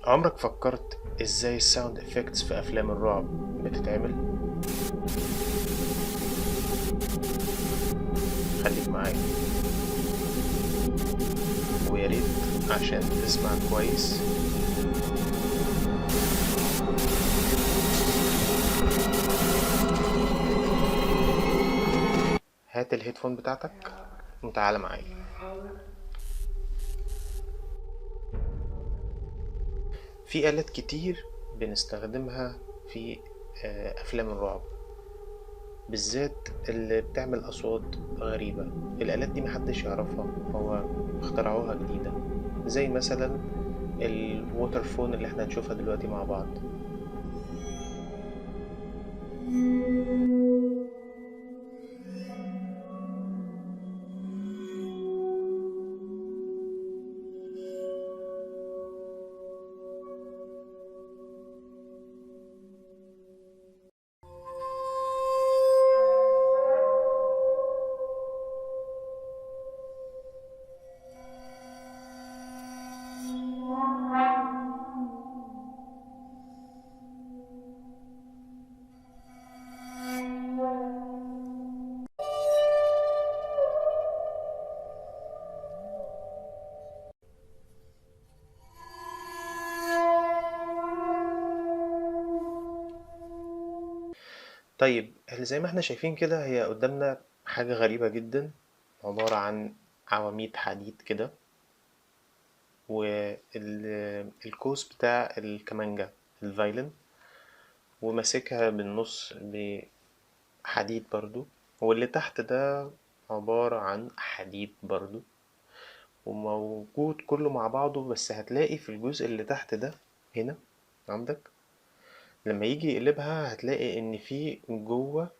عمرك فكرت ازاي الساوند افكتس في افلام الرعب بتتعمل؟ خليك معايا ويا ريت عشان تسمع كويس. هات الهيدفون بتاعتك وتعالى معايا. في آلات كتير بنستخدمها في افلام الرعب، بالذات اللي بتعمل اصوات غريبة. الآلات دي محدش يعرفها، هو اخترعوها جديدة، زي مثلا الووتر فون اللي احنا هنشوفها دلوقتي مع بعض. طيب زي ما احنا شايفين كده، هي قدامنا حاجة غريبة جدا، عبارة عن عواميد حديد كده، والكوز بتاع الكمانجا، الفايلن، وماسكها بالنص بحديد برضو، واللي تحت ده عبارة عن حديد برضو، وموجود كله مع بعضه. بس هتلاقي في الجزء اللي تحت ده هنا عندك، لما يجي يقلبها هتلاقي ان في جوه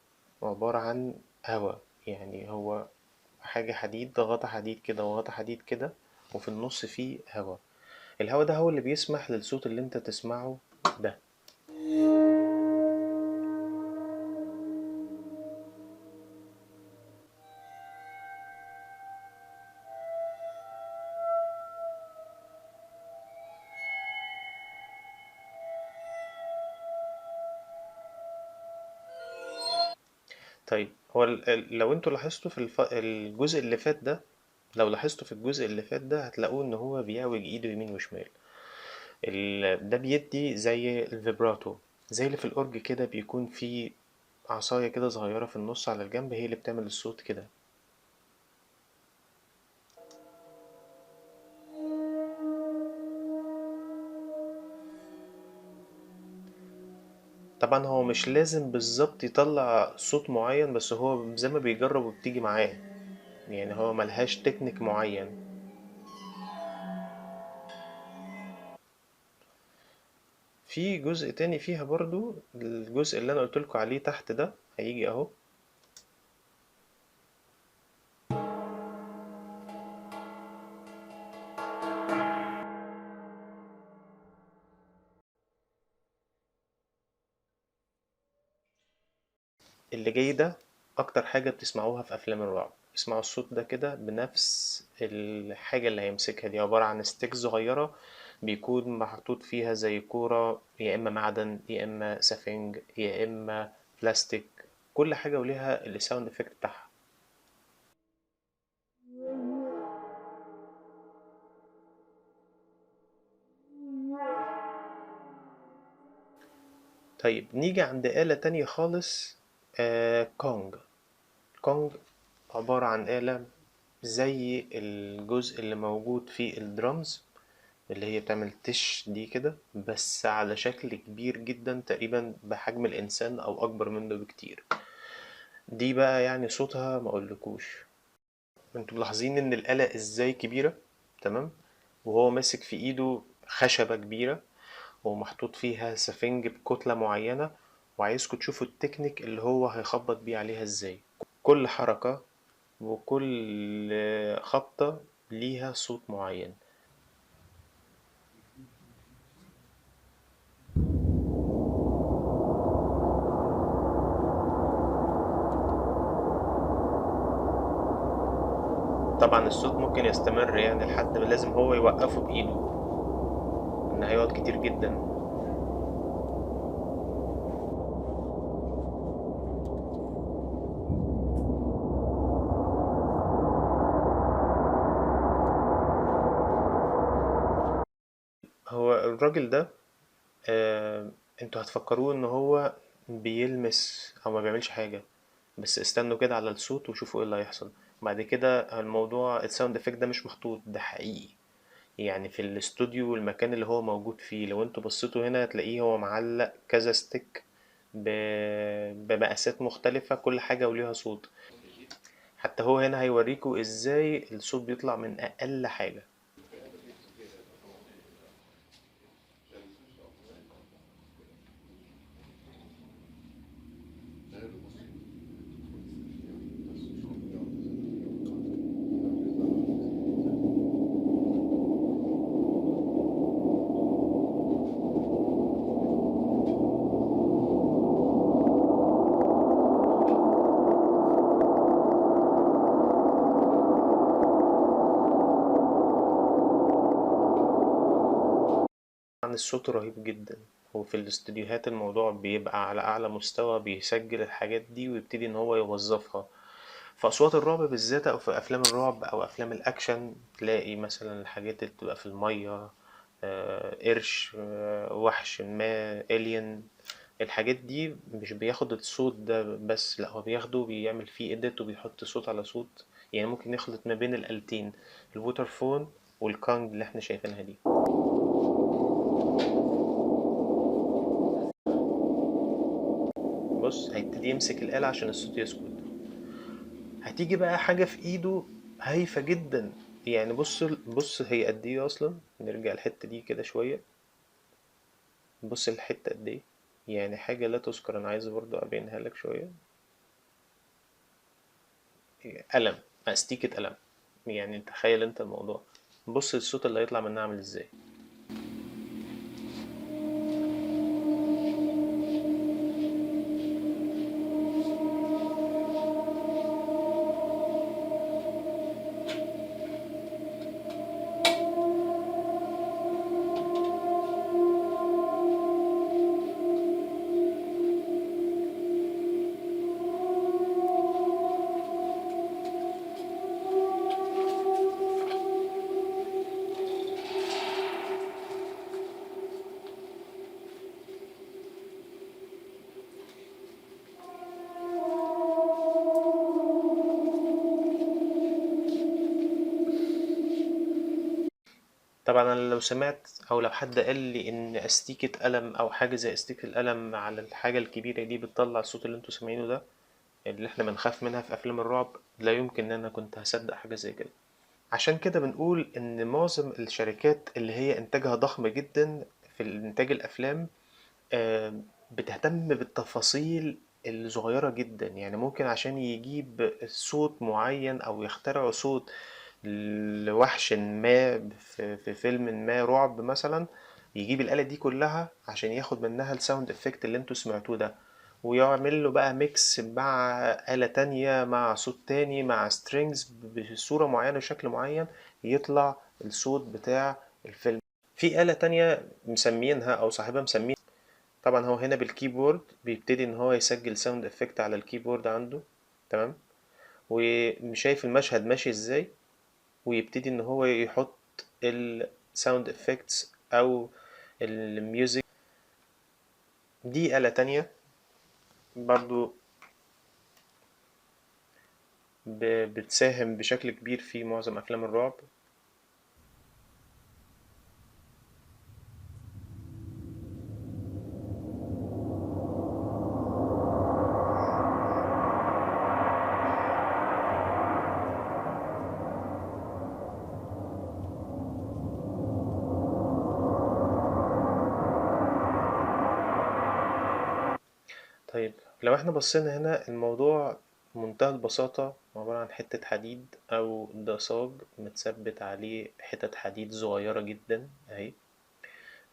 عبارة عن هوا. يعني هو حاجة حديد، غطا حديد كده وغطا حديد كده، وفي النص فيه هوا. الهوا ده هو اللي بيسمح للصوت اللي انت تسمعه ده. طيب هو لو انتوا لاحظتوا في الجزء اللي فات ده، لو لاحظتوا في الجزء اللي فات ده هتلاقوه ان هو بيعوج ايده يمين وشمال. ده بيدي زي الفيبراتو، زي اللي في الأورج كده، بيكون في عصاية كده صغيرة في النص على الجنب، هي اللي بتعمل الصوت كده. طبعا هو مش لازم بالظبط يطلع صوت معين، بس هو زي ما بيجرب وبتيجي معاه. يعني هو ملهاش تكنيك معين. في جزء تاني فيها برضو، الجزء اللي انا قلتلكوا عليه تحت ده هيجي اهو. اللي جاي ده اكتر حاجة بتسمعوها في افلام الرعب. اسمعوا الصوت ده كده، بنفس الحاجة اللي هيمسكها دي، عبارة عن ستيك صغيرة بيكون محطوط فيها زي كورة، يا اما معدن يا اما سفنج يا اما بلاستيك. كل حاجة وليها الساوند افكت بتاعها. طيب نيجي عند آلة تانية خالص، كونج. كونج عبارة عن آلة زي الجزء اللي موجود في الدرامز، اللي هي بتعمل تش دي كده، بس على شكل كبير جدا، تقريبا بحجم الإنسان أو أكبر منه بكتير. دي بقى يعني صوتها ما أقولكوش. انتوا ملاحظين إن الآلة إزاي كبيرة؟ تمام. وهو ماسك في إيده خشبة كبيرة، ومحطوط فيها سفنج بكتلة معينة، وعايزكوا تشوفوا التكنيك اللي هو هيخبط بيه عليها إزاي. كل حركة وكل خبطة ليها صوت معين. طبعا الصوت ممكن يستمر، يعني لحد ما لازم هو يوقفه بإيده. ان هيقعد كتير جدا. هو الراجل ده انتوا هتفكروه ان هو بيلمس او ما بيعملش حاجة، بس استنوا كده على الصوت وشوفوا ايه اللي هيحصل. بعد كده الموضوع الساوند افكت ده مش محطوط، ده حقيقي. يعني في الاستوديو المكان اللي هو موجود فيه، لو انتوا بصيتوا هنا هتلاقيه هو معلق كذا ستيك بمقاسات مختلفة، كل حاجة وليها صوت. حتى هو هنا هيوريكوا ازاي الصوت بيطلع من اقل حاجة. عن الصوت رهيب جدا. وفي الاستديوهات الموضوع بيبقى على أعلى مستوى، بيسجل الحاجات دي ويبتدي إن هو يوظفها. في أصوات الرعب بالذات، أو في أفلام الرعب أو أفلام الأكشن، تلاقي مثلا الحاجات اللي بتبقى في المية، قرش، وحش ما، إلين. الحاجات دي مش بياخد الصوت ده بس، لا هو بياخده بيعمل فيه إيديت وبيحط صوت على صوت. يعني ممكن يخلط ما بين الآلتين، الووترفون والكانج اللي احنا شايفينها دي. بص هيبتدي يمسك الآلة عشان الصوت يسكت. هتيجي بقى حاجة في ايده هايفة جدا. يعني بص هي قد ايه اصلا. نرجع الحتة دي كده شوية. بص الحتة قد ايه. يعني حاجة لا تذكر. انا عايز برضو ابينها لك شوية. قلم، استيكة قلم. يعني تخيل انت الموضوع. بص الصوت اللي هيطلع منها عامل ازاي. طبعا انا لو سمعت او لو حد قال لي ان استيكة قلم او حاجة زي استيكة القلم على الحاجة الكبيرة دي بتطلع الصوت اللي انتوا سامعينه ده، اللي احنا بنخاف منها في افلام الرعب، لا يمكن ان انا كنت هصدق حاجة زي كده. عشان كده بنقول ان معظم الشركات اللي هي انتاجها ضخم جدا في انتاج الافلام بتهتم بالتفاصيل الصغيرة جدا. يعني ممكن عشان يجيب صوت معين او يخترعوا صوت لوحش ما في فيلم ما رعب مثلا، يجيب الآلة دي كلها عشان ياخد منها الساوند افكت اللي انتوا سمعتوه ده، ويعمل له بقى ميكس مع آلة تانية مع صوت تاني مع سترينجز بصورة معينة بشكل معين، يطلع الصوت بتاع الفيلم. في آلة تانية مسمينها أو صاحبها مسميها. طبعا هو هنا بالكيبورد بيبتدي إن هو يسجل ساوند افكت على الكيبورد عنده. تمام. وشايف المشهد ماشي ازاي، ويبتدي إن هو يحط الساوند افكتس أو الميوزك. دي آلة تانية برضو بتساهم بشكل كبير في معظم أفلام الرعب. طيب لو احنا بصينا هنا الموضوع بمنتهى البساطة عبارة عن حتة حديد أو ضصاج متثبت عليه حتت حديد صغيرة جدا أهي.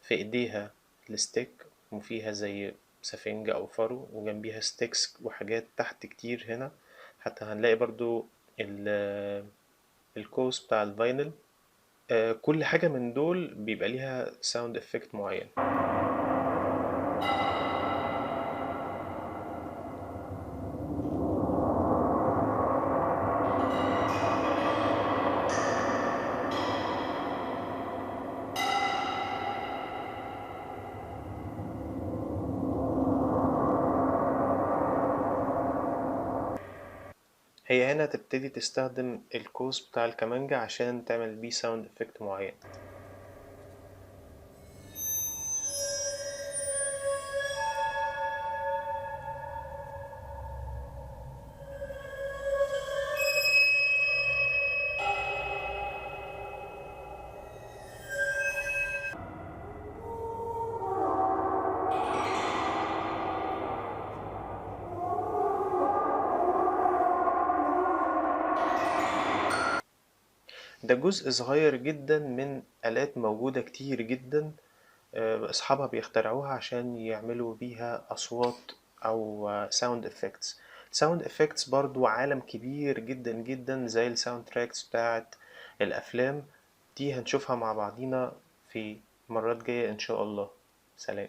في إيديها الستيك، وفيها زي سفنجة أو فرو، وجنبيها ستيكس وحاجات تحت كتير هنا. حتى هنلاقي برضو الكوس بتاع الفاينل كل حاجة من دول بيبقى ليها ساوند افكت معين. هي هنا تبتدي تستخدم القوس بتاع الكمانجا عشان تعمل بيه ساوند افكت معين. ده جزء صغير جدا من آلات موجودة كتير جدا، أصحابها بيخترعوها عشان يعملوا بيها أصوات أو ساوند افكتس. ساوند افكتس برضو عالم كبير جدا جدا زي الساوند تراكس بتاعت الأفلام. دي هنشوفها مع بعضينا في مرات جاية إن شاء الله. سلام.